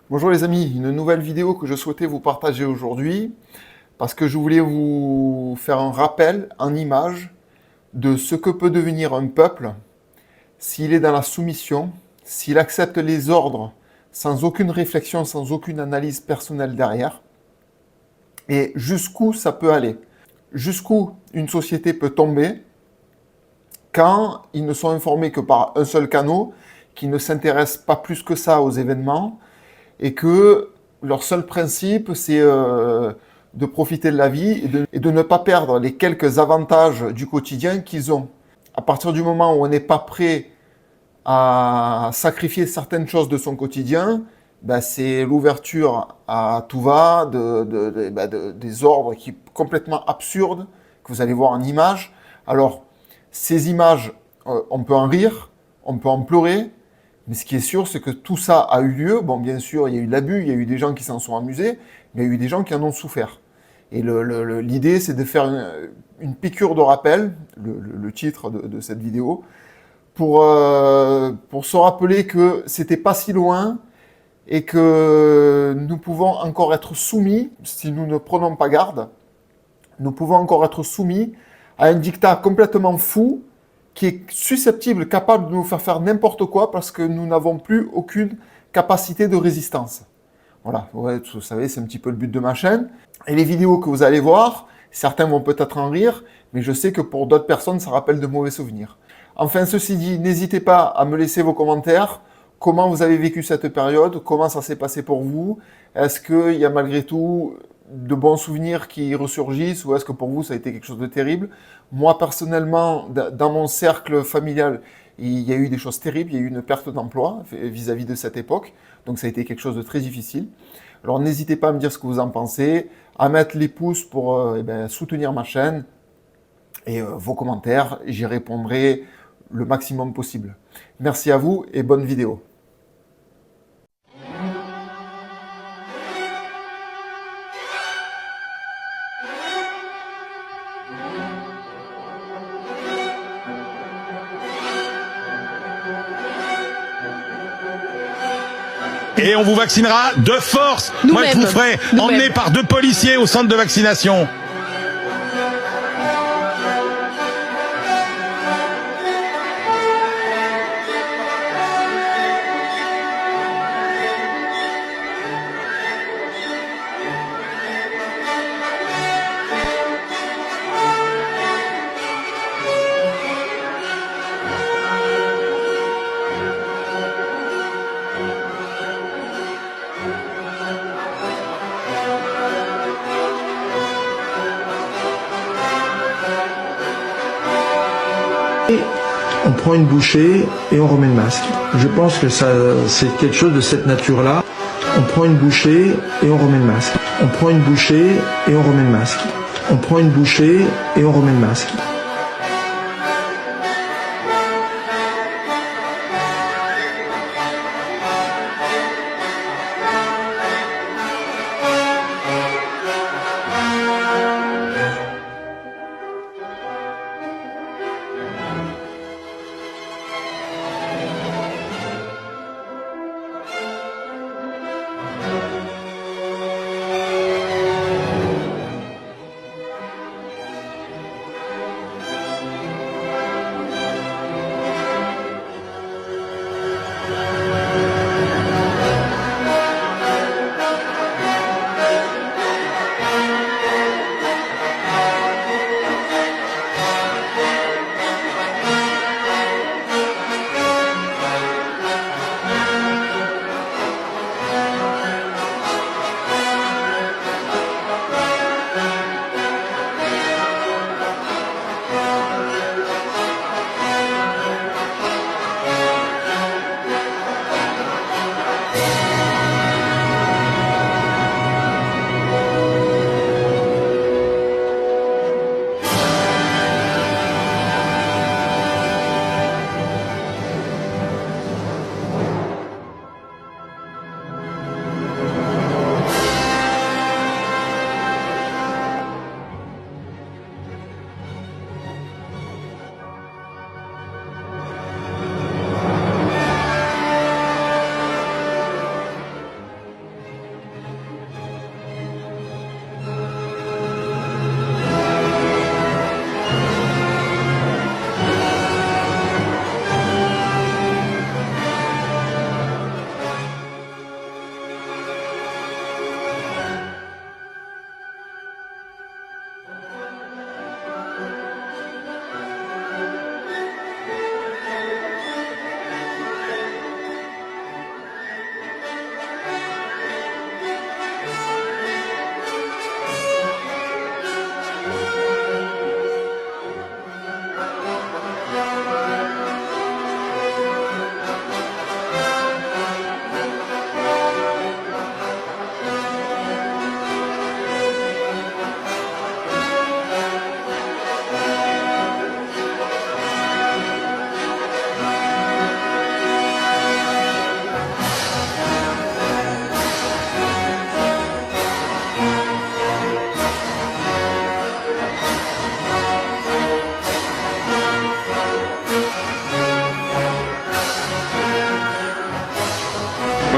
Bonjour les amis, une nouvelle vidéo que je souhaitais vous partager aujourd'hui parce que je voulais vous faire un rappel en image de ce que peut devenir un peuple s'il est dans la soumission, s'il accepte les ordres sans aucune réflexion, sans aucune analyse personnelle derrière, et jusqu'où ça peut aller, jusqu'où une société peut tomber quand ils ne sont informés que par un seul canal, qui ne s'intéressent pas plus que ça aux événements, et que leur seul principe, c'est de profiter de la vie et de ne pas perdre les quelques avantages du quotidien qu'ils ont. À partir du moment où on n'est pas prêt à sacrifier certaines choses de son quotidien, ben c'est l'ouverture à tout va, des ordres qui complètement absurdes, que vous allez voir en images. Alors, ces images, on peut en rire, on peut en pleurer, mais ce qui est sûr, c'est que tout ça a eu lieu. Bon, bien sûr, il y a eu de l'abus, il y a eu des gens qui s'en sont amusés, mais il y a eu des gens qui en ont souffert. Et l'idée, c'est de faire une piqûre de rappel, le titre de cette vidéo, pour se rappeler que c'était pas si loin et que nous pouvons encore être soumis, si nous ne prenons pas garde, nous pouvons encore être soumis à un dictat complètement fou qui est susceptible, capable de nous faire n'importe quoi parce que nous n'avons plus aucune capacité de résistance. Voilà, ouais, vous savez, c'est un petit peu le but de ma chaîne. Et les vidéos que vous allez voir, certains vont peut-être en rire, mais je sais que pour d'autres personnes, ça rappelle de mauvais souvenirs. Enfin, ceci dit, n'hésitez pas à me laisser vos commentaires. Comment vous avez vécu cette période? Comment ça s'est passé pour vous? Est-ce qu'il y a malgré tout de bons souvenirs qui ressurgissent ou est-ce que pour vous ça a été quelque chose de terrible? Moi personnellement, dans mon cercle familial, il y a eu des choses terribles, il y a eu une perte d'emploi vis-à-vis de cette époque, donc ça a été quelque chose de très difficile. Alors n'hésitez pas à me dire ce que vous en pensez, à mettre les pouces pour soutenir ma chaîne et vos commentaires, j'y répondrai le maximum possible. Merci à vous et bonne vidéo. Et on vous vaccinera de force. Moi, je vous ferai emmener par 2 policiers au centre de vaccination. On prend une bouchée et on remet le masque. Je pense que c'est quelque chose de cette nature-là. On prend une bouchée et on remet le masque. On prend une bouchée et on remet le masque. On prend une bouchée et on remet le masque.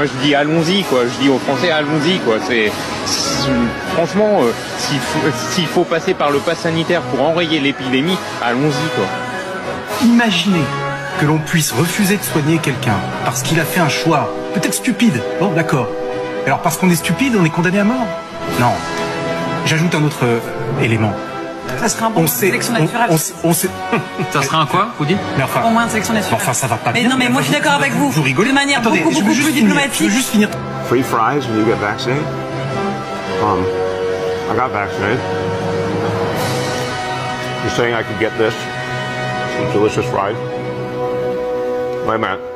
je dis allons-y, quoi. Je dis aux Français allons-y, quoi. Franchement, s'il faut passer par le pass sanitaire pour enrayer l'épidémie, allons-y, quoi. Imaginez que l'on puisse refuser de soigner quelqu'un parce qu'il a fait un choix, peut-être stupide. Bon, d'accord. Alors parce qu'on est stupide, on est condamné à mort? Non. J'ajoute un autre élément. Ça serait un bon moyen de sélection naturelle. Ça serait un quoi, vous dites? Mais enfin, un moyen de sélection naturelle. Enfin, ça va pas mais bien. Non, mais moi je suis d'accord avec vous. Vous rigolez? De manière Attendez, beaucoup plus diplomatique. Je veux juste finir. Free fries when you get vaccinated? I got vaccinated. You're saying I could get this? Some delicious fries? Wait a minute.